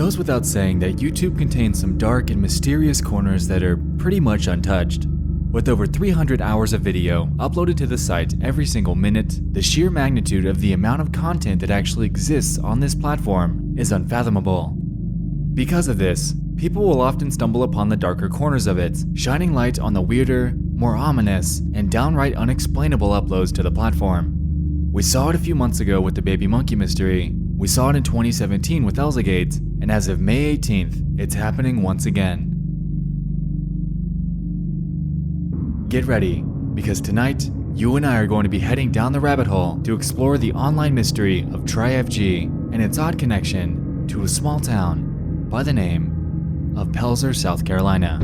goes without saying that YouTube contains some dark and mysterious corners that are pretty much untouched. With over 300 hours of video uploaded to the site every single minute, the sheer magnitude of the amount of content that actually exists on this platform is unfathomable. Because of this, people will often stumble upon the darker corners of it, shining light on the weirder, more ominous, and downright unexplainable uploads to the platform. We saw it a few months ago with the baby monkey mystery, we saw it in 2017 with Elzagate, and as of May 18th, it's happening once again. Get ready, because tonight, you and I are going to be heading down the rabbit hole to explore the online mystery of TryFG and its odd connection to a small town by the name of Pelzer, South Carolina.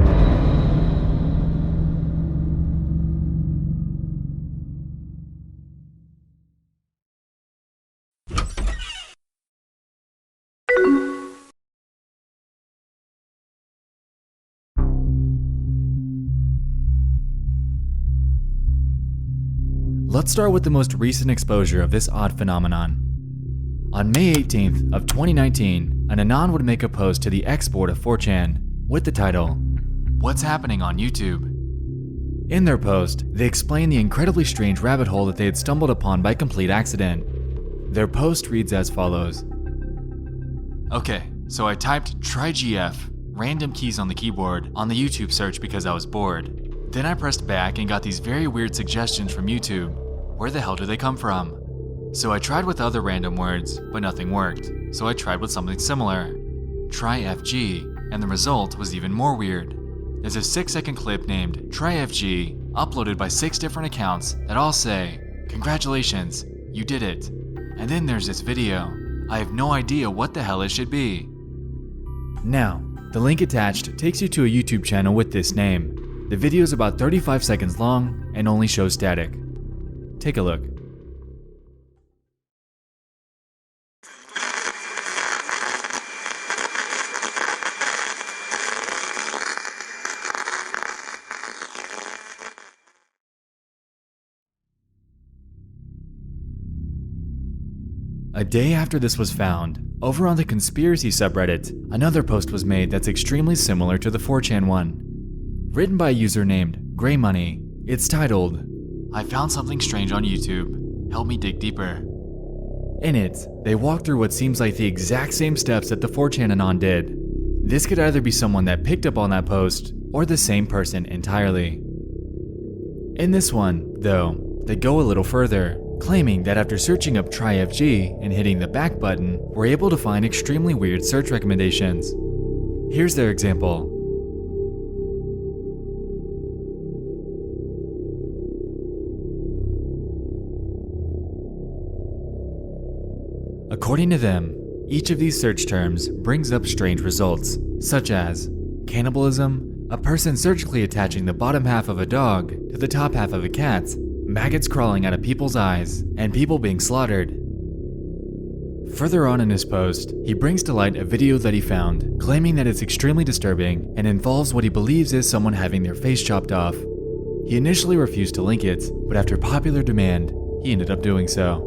Let's start with the most recent exposure of this odd phenomenon. On May 18th of 2019, an Anon would make a post to the X-board of 4chan with the title, "What's happening on YouTube?" In their post, they explained the incredibly strange rabbit hole that they had stumbled upon by complete accident. Their post reads as follows. Okay, so I typed TryGF, random keys on the keyboard, on the YouTube search because I was bored. Then I pressed back and got these very weird suggestions from YouTube. Where the hell do they come from? So I tried with other random words, but nothing worked. So I tried with something similar, TryFG, and the result was even more weird. There's a 6-second clip named TryFG, uploaded by 6 different accounts that all say, "Congratulations, you did it." And then there's this video. I have no idea what the hell it should be. Now, the link attached takes you to a YouTube channel with this name. The video is about 35 seconds long and only shows static. Take a look. A day after this was found, over on the conspiracy subreddit, another post was made that's extremely similar to the 4chan one. Written by a user named Grey Money, it's titled, "I found something strange on YouTube. Help me dig deeper." In it, they walk through what seems like the exact same steps that the 4chan Anon did. This could either be someone that picked up on that post, or the same person entirely. In this one, though, they go a little further, claiming that after searching up TryFG and hitting the back button, we're able to find extremely weird search recommendations. Here's their example. According to them, each of these search terms brings up strange results, such as cannibalism, a person surgically attaching the bottom half of a dog to the top half of a cat, maggots crawling out of people's eyes, and people being slaughtered. Further on in his post, he brings to light a video that he found, claiming that it's extremely disturbing and involves what he believes is someone having their face chopped off. He initially refused to link it, but after popular demand, he ended up doing so.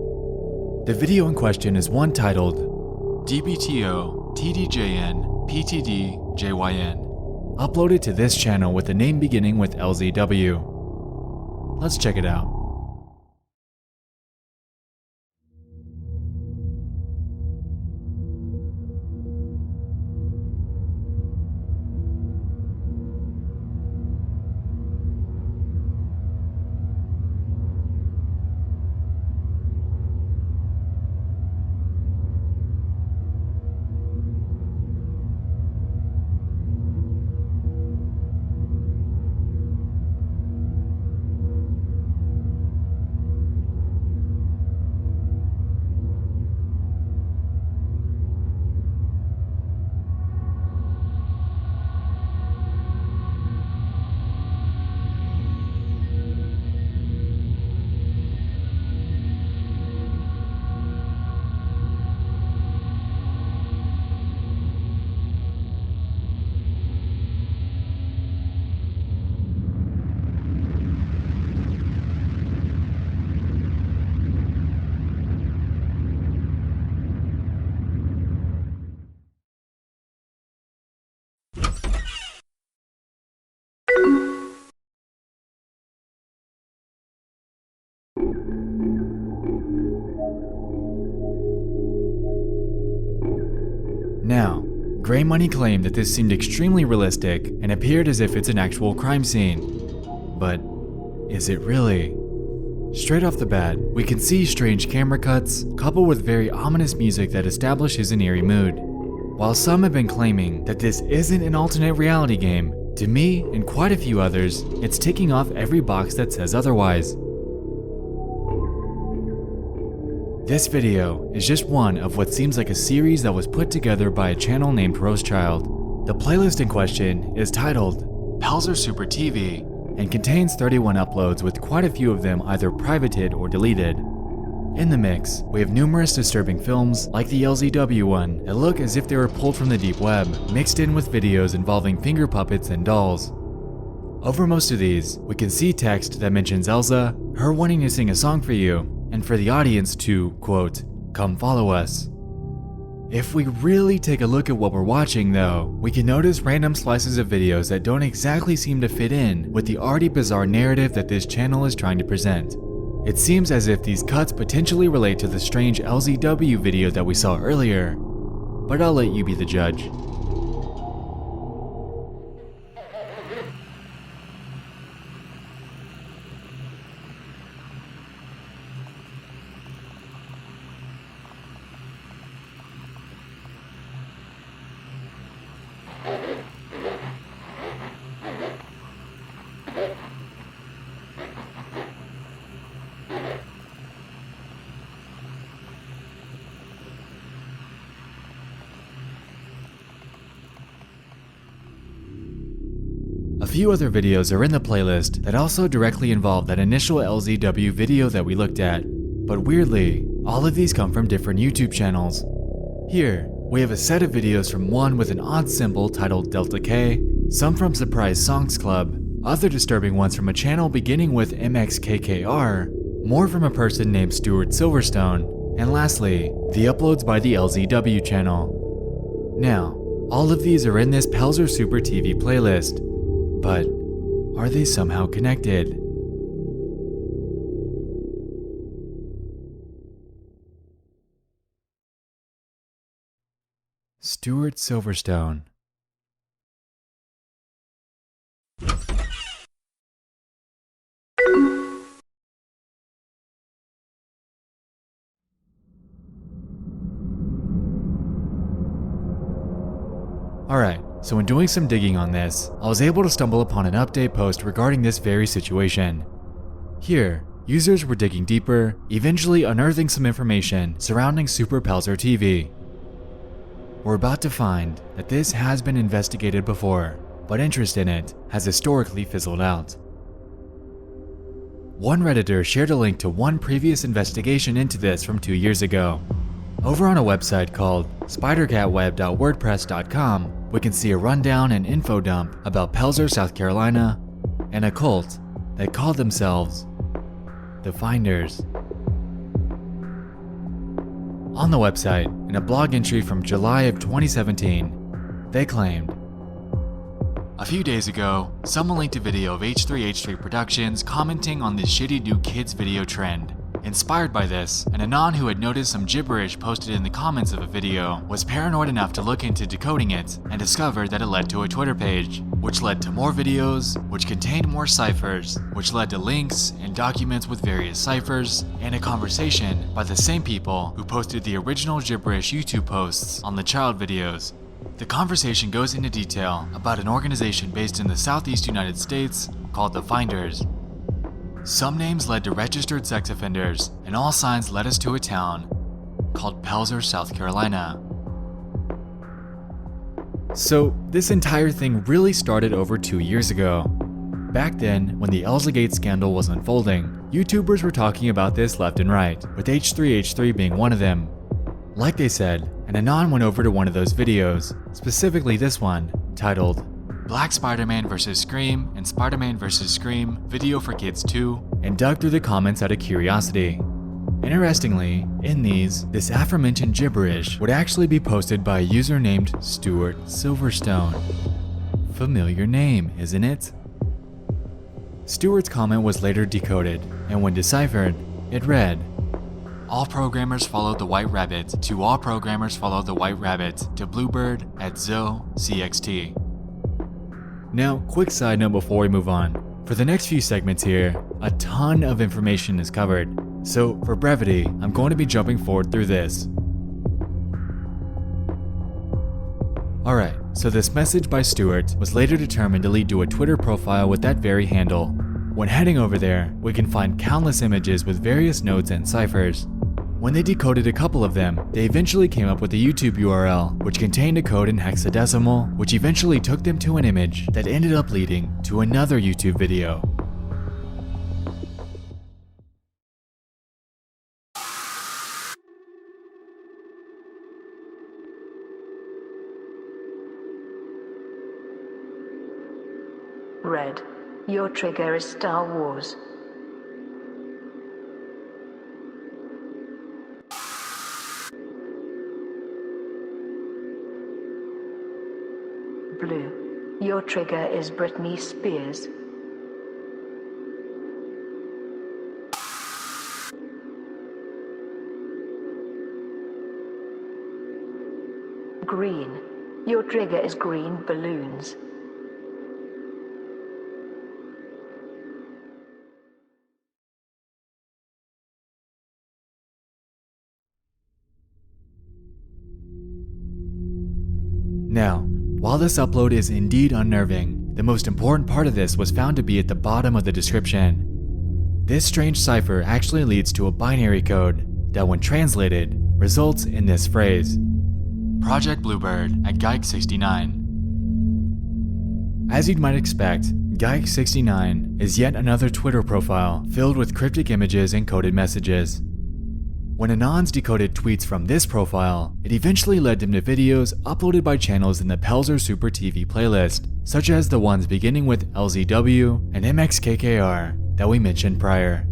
The video in question is one titled DBTO TDJN PTD JYN, uploaded to this channel with a name beginning with LZW. Let's check it out. Gray Money claimed that this seemed extremely realistic and appeared as if it's an actual crime scene. But is it really? Straight off the bat, we can see strange camera cuts, coupled with very ominous music that establishes an eerie mood. While some have been claiming that this isn't an alternate reality game, to me and quite a few others, it's ticking off every box that says otherwise. This video is just one of what seems like a series that was put together by a channel named Rosechild. The playlist in question is titled Pelzer Super TV and contains 31 uploads, with quite a few of them either privated or deleted. In the mix, we have numerous disturbing films like the LZW one that look as if they were pulled from the deep web, mixed in with videos involving finger puppets and dolls. Over most of these, we can see text that mentions Elsa, her wanting to sing a song for you, and for the audience to, quote, come follow us. If we really take a look at what we're watching though, we can notice random slices of videos that don't exactly seem to fit in with the already bizarre narrative that this channel is trying to present. It seems as if these cuts potentially relate to the strange LZW video that we saw earlier, but I'll let you be the judge. A few other videos are in the playlist that also directly involve that initial LZW video that we looked at, but weirdly, all of these come from different YouTube channels. Here, we have a set of videos from one with an odd symbol titled Delta K, some from Surprise Songs Club, other disturbing ones from a channel beginning with MXKKR, more from a person named Stuart Silverstone, and lastly, the uploads by the LZW channel. Now, all of these are in this Pelzer Super TV playlist, but are they somehow connected? Stuart Silverstone. Alright, so in doing some digging on this, I was able to stumble upon an update post regarding this very situation. Here, users were digging deeper, eventually unearthing some information surrounding Super Pelzer TV. We're about to find that this has been investigated before, but interest in it has historically fizzled out. One Redditor shared a link to one previous investigation into this from 2 years ago. Over on a website called spidercatweb.wordpress.com, we can see a rundown and info dump about Pelzer, South Carolina, and a cult that called themselves the Finders. On the website, in a blog entry from July of 2017, they claimed, a few days ago, someone linked a video of H3H3 Productions commenting on this shitty new kids video trend. Inspired by this, an Anon who had noticed some gibberish posted in the comments of a video was paranoid enough to look into decoding it and discovered that it led to a Twitter page, which led to more videos, which contained more ciphers, which led to links and documents with various ciphers, and a conversation by the same people who posted the original gibberish YouTube posts on the child videos. The conversation goes into detail about an organization based in the southeast United States called the Finders. Some names led to registered sex offenders, and all signs led us to a town called Pelzer, South Carolina. So this entire thing really started over 2 years ago. Back then, when the Elzagate scandal was unfolding, YouTubers were talking about this left and right, with H3H3 being one of them. Like they said, an Anon went over to one of those videos, specifically this one, titled Black Spider-Man vs. Scream and Spider-Man vs. Scream Video for Kids 2, and dug through the comments out of curiosity. Interestingly, in these, this aforementioned gibberish would actually be posted by a user named Stuart Silverstone. Familiar name, isn't it? Stuart's comment was later decoded, and when deciphered, it read, all programmers followed the white rabbit to all programmers followed the white rabbit to BLUEBIRD at ZoCXT. Now, quick side note before we move on. For the next few segments here, a ton of information is covered, so for brevity, I'm going to be jumping forward through this. Alright, so this message by Stuart was later determined to lead to a Twitter profile with that very handle. When heading over there, we can find countless images with various notes and ciphers. When they decoded a couple of them, they eventually came up with a YouTube URL, which contained a code in hexadecimal, which eventually took them to an image that ended up leading to another YouTube video. Red, your trigger is Star Wars. Blue, your trigger is Britney Spears. Green, your trigger is green balloons. Now, while this upload is indeed unnerving, the most important part of this was found to be at the bottom of the description. This strange cipher actually leads to a binary code that, when translated, results in this phrase: Project BLUEBIRD at Geik69. As you might expect, Geik69 is yet another Twitter profile filled with cryptic images and coded messages. When Anons decoded tweets from this profile, it eventually led them to videos uploaded by channels in the Pelzer Super TV playlist, such as the ones beginning with LZW and MXKKR that we mentioned prior.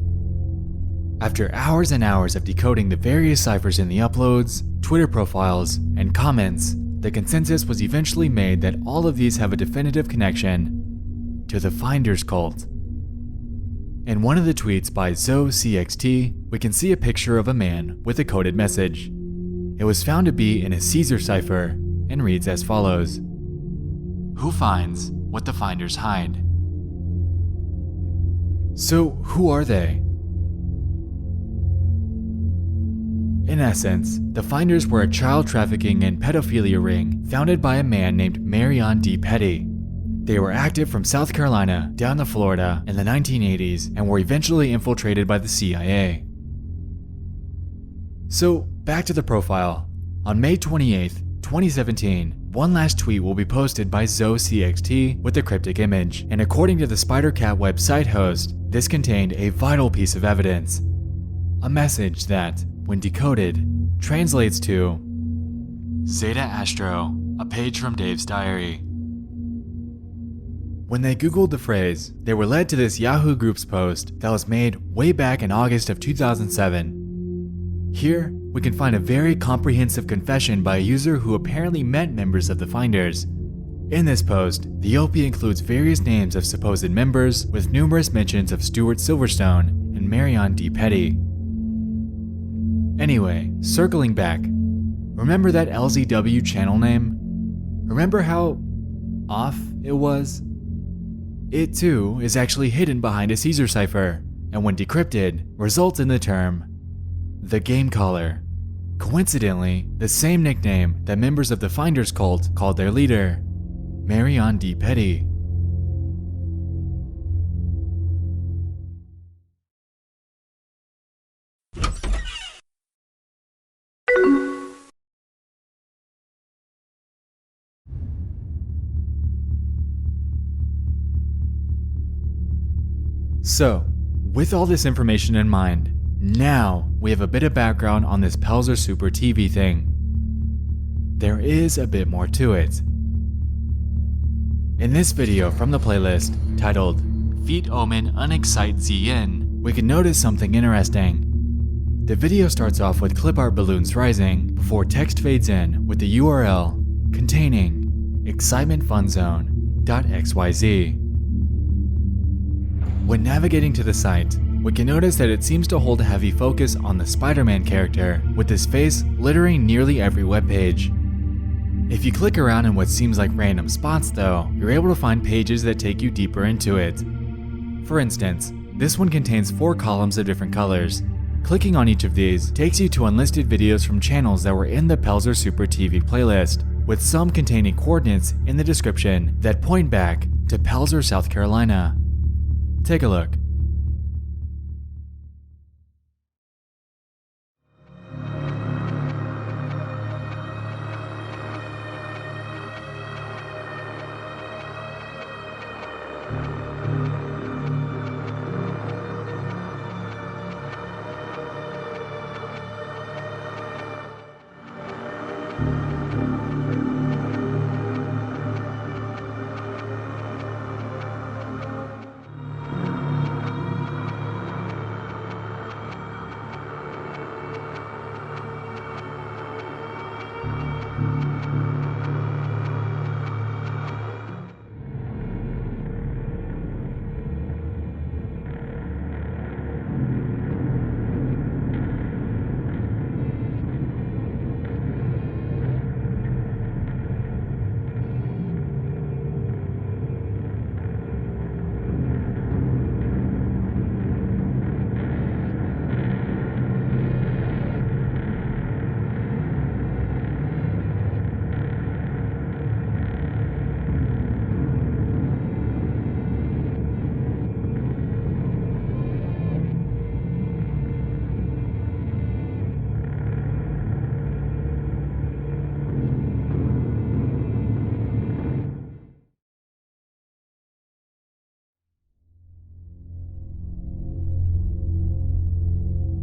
After hours and hours of decoding the various ciphers in the uploads, Twitter profiles, and comments, the consensus was eventually made that all of these have a definitive connection to the Finders cult. In one of the tweets by ZoCXT, we can see a picture of a man with a coded message. It was found to be in a Caesar cipher and reads as follows: Who finds what the Finders hide? So, who are they? In essence, the Finders were a child trafficking and pedophilia ring founded by a man named Marion D. Petty. They were active from South Carolina down to Florida in the 1980s and were eventually infiltrated by the CIA. So, back to the profile. On May 28th, 2017, one last tweet will be posted by ZoCXT with a cryptic image, and according to the SpiderCat website host, this contained a vital piece of evidence. A message that, when decoded, translates to Zeta Astro, a page from Dave's diary. When they googled the phrase, they were led to this Yahoo Groups post that was made way back in August of 2007. Here, we can find a very comprehensive confession by a user who apparently met members of the Finders. In this post, the OP includes various names of supposed members with numerous mentions of Stuart Silverstone and Marion D. Petty. Anyway, circling back, remember that LZW channel name? Remember how off it was? It too is actually hidden behind a Caesar cipher, and when decrypted, results in the term the Game Caller. Coincidentally, the same nickname that members of the Finders cult called their leader, Marion D. Petty. So, with all this information in mind, now we have a bit of background on this Pelzer Super TV thing. There is a bit more to it. In this video from the playlist, titled Feet Omen Unexcite ZN, we can notice something interesting. The video starts off with clip art balloons rising before text fades in with the URL containing excitementfunzone.xyz. When navigating to the site, we can notice that it seems to hold a heavy focus on the Spider-Man character, with his face littering nearly every webpage. If you click around in what seems like random spots though, you're able to find pages that take you deeper into it. For instance, this one contains 4 columns of different colors. Clicking on each of these takes you to unlisted videos from channels that were in the Pelzer Super TV playlist, with some containing coordinates in the description that point back to Pelzer, South Carolina. Take a look.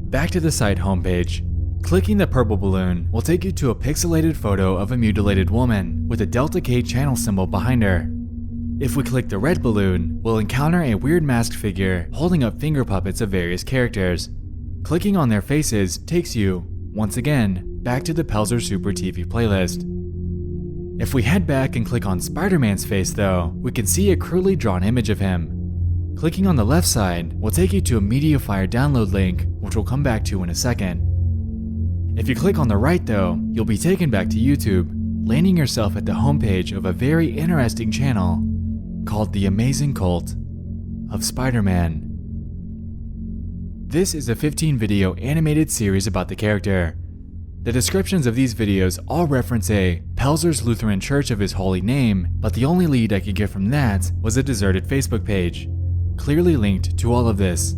Back to the site homepage. Clicking the purple balloon will take you to a pixelated photo of a mutilated woman with a Delta K channel symbol behind her. If we click the red balloon, we'll encounter a weird masked figure holding up finger puppets of various characters. Clicking on their faces takes you, once again, back to the Pelzer Super TV playlist. If we head back and click on Spider-Man's face though, we can see a crudely drawn image of him. Clicking on the left side will take you to a MediaFire download link, which we'll come back to in a second. If you click on the right though, you'll be taken back to YouTube, landing yourself at the homepage of a very interesting channel called The Amazing Cult of Spider-Man. This is a 15-video animated series about the character. The descriptions of these videos all reference a Pelzer's Lutheran Church of His Holy Name, but the only lead I could get from that was a deserted Facebook page, clearly linked to all of this.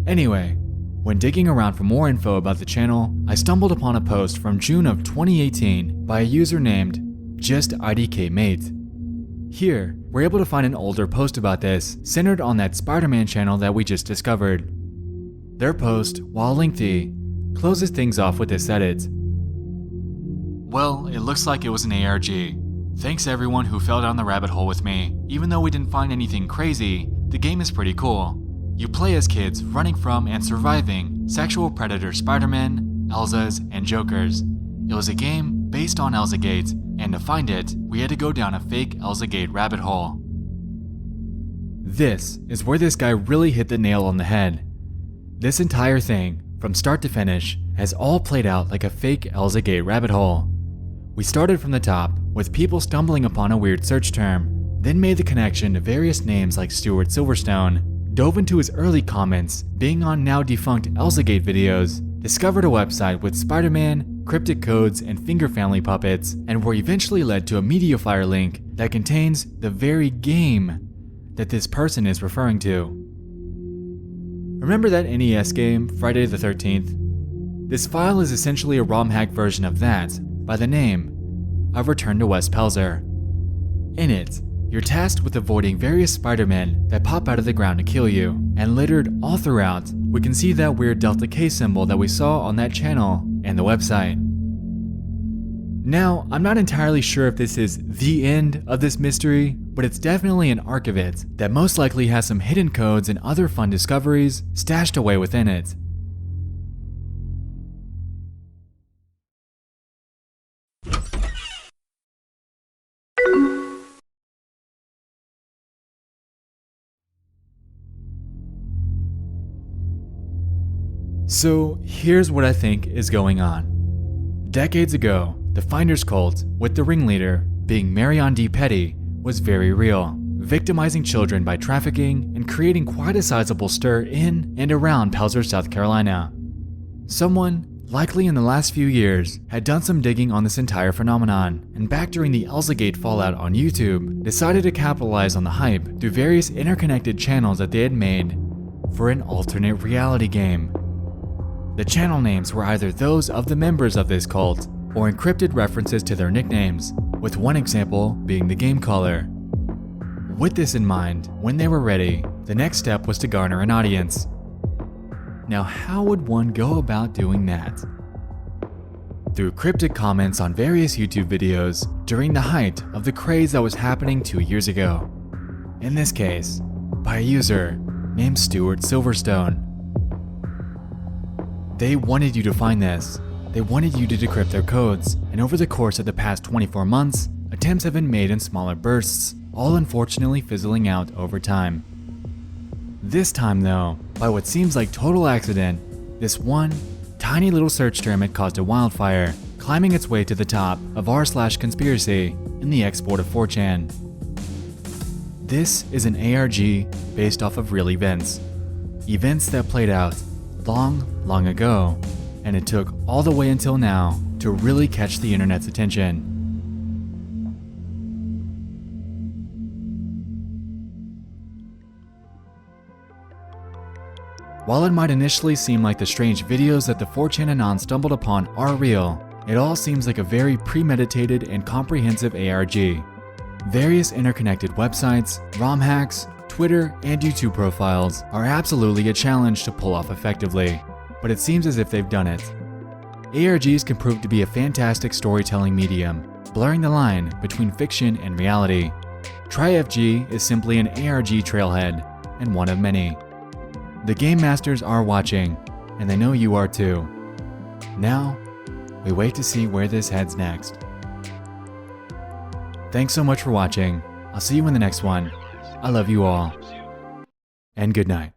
Anyway, when digging around for more info about the channel, I stumbled upon a post from June of 2018 by a user named JustIDKMate. Here, we're able to find an older post about this, centered on that Spider-Man channel that we just discovered. Their post, while lengthy, closes things off with this edit. Well, it looks like it was an ARG. Thanks everyone who fell down the rabbit hole with me. Even though we didn't find anything crazy, the game is pretty cool. You play as kids running from and surviving sexual predator Spider-Man, Elzas, and Jokers. It was a game based on Elzagate, and to find it, we had to go down a fake Elzagate rabbit hole. This is where this guy really hit the nail on the head. This entire thing, from start to finish, has all played out like a fake Elzagate rabbit hole. We started from the top, with people stumbling upon a weird search term, then made the connection to various names like Stuart Silverstone, dove into his early comments, being on now defunct Elzagate videos, discovered a website with Spider-Man, cryptic codes, and finger family puppets, and were eventually led to a MediaFire link that contains the very game that this person is referring to. Remember that NES game, Friday the 13th? This file is essentially a ROM hack version of that, by the name of Return to West Pelzer. In it, you're tasked with avoiding various Spider-Men that pop out of the ground to kill you, and littered all throughout, we can see that weird Delta K symbol that we saw on that channel and the website. Now, I'm not entirely sure if this is the end of this mystery, but it's definitely an arc of it that most likely has some hidden codes and other fun discoveries stashed away within it. So here's what I think is going on. Decades ago, the Finders cult, with the ringleader being Marion D. Petty, was very real, victimizing children by trafficking and creating quite a sizable stir in and around Pelzer, South Carolina. Someone, likely in the last few years, had done some digging on this entire phenomenon, and back during the Elzagate fallout on YouTube, decided to capitalize on the hype through various interconnected channels that they had made for an alternate reality game. The channel names were either those of the members of this cult, or encrypted references to their nicknames, with one example being the game caller. With this in mind, when they were ready, the next step was to garner an audience. Now, how would one go about doing that? Through cryptic comments on various YouTube videos during the height of the craze that was happening 2 years ago. In this case, by a user named Stuart Silverstone. They wanted you to find this. They wanted you to decrypt their codes, and over the course of the past 24 months, attempts have been made in smaller bursts, all unfortunately fizzling out over time. This time though, by what seems like total accident, this one tiny little search term had caused a wildfire, climbing its way to the top of r/conspiracy in the export of 4chan. This is an ARG based off of real events. Events that played out long ago, and it took all the way until now to really catch the internet's attention. While it might initially seem like the strange videos that the 4chan Anon stumbled upon are real, it all seems like a very premeditated and comprehensive ARG. Various interconnected websites, ROM hacks, Twitter, and YouTube profiles are absolutely a challenge to pull off effectively, but it seems as if they've done it. ARGs can prove to be a fantastic storytelling medium, blurring the line between fiction and reality. TryFG is simply an ARG trailhead, and one of many. The Game Masters are watching, and they know you are too. Now, we wait to see where this heads next. Thanks so much for watching. I'll see you in the next one. I love you all. And good night.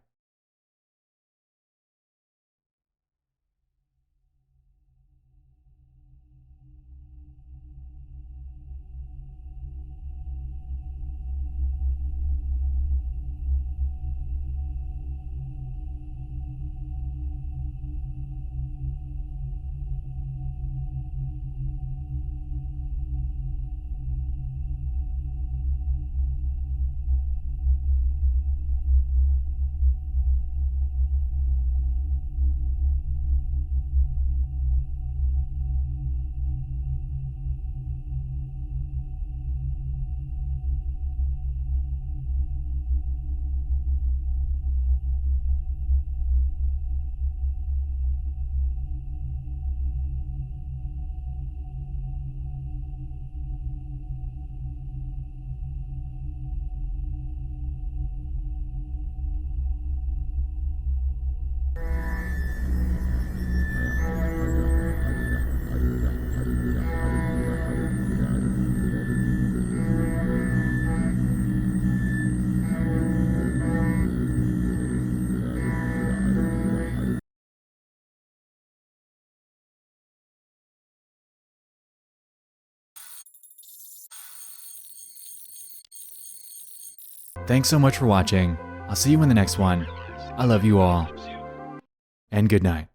Thanks so much for watching. I'll see you in the next one. I love you all. And good night.